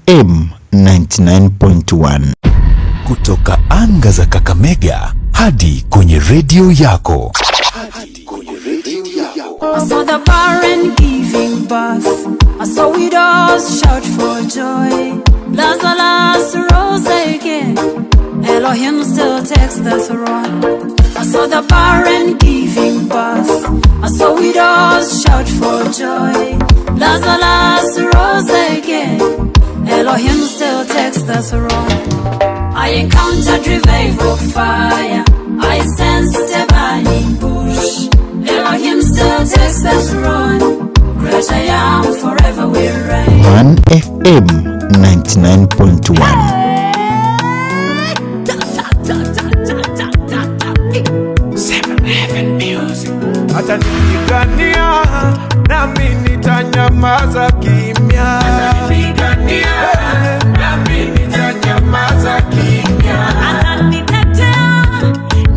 FM 99.1. Kutoka anga za Kakamega hadi kwenye radio yako. I saw the barren giving birth. I saw widows shout for joy. Lazarus rose again. Elohim still takes the throne. I saw the barren giving birth. I saw widows shout for joy. Lazarus rose again. Elohim still takes the throne. I encountered revival fire. I sensed a burning bush. Elohim still takes the throne. Great I am, forever will reign. 1 FM 99.1. 7 Heaven Music. Atanipigania nami nitanyamaza kimya. Atanipigania nami nitanyamaza kimya. Ananitetea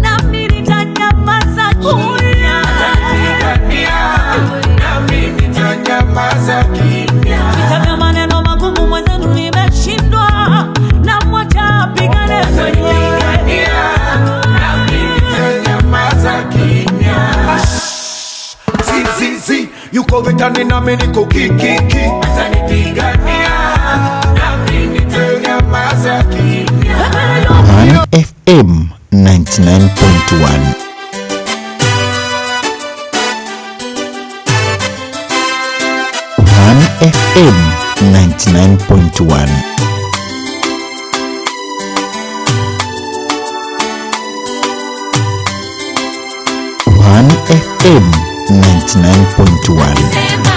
nami nitanyamaza kimya. Atanipigania nami nitanyamaza kimya. Vita maneno magumu mwenzenu nimeshindwa, na mmoja apigane mwenyewe. Yuko vitani nami niko kikiki. Atanipigania nami nitanyamaza kimya. 1 FM 99.1. 1 FM 99.1. 1 FM 99.1.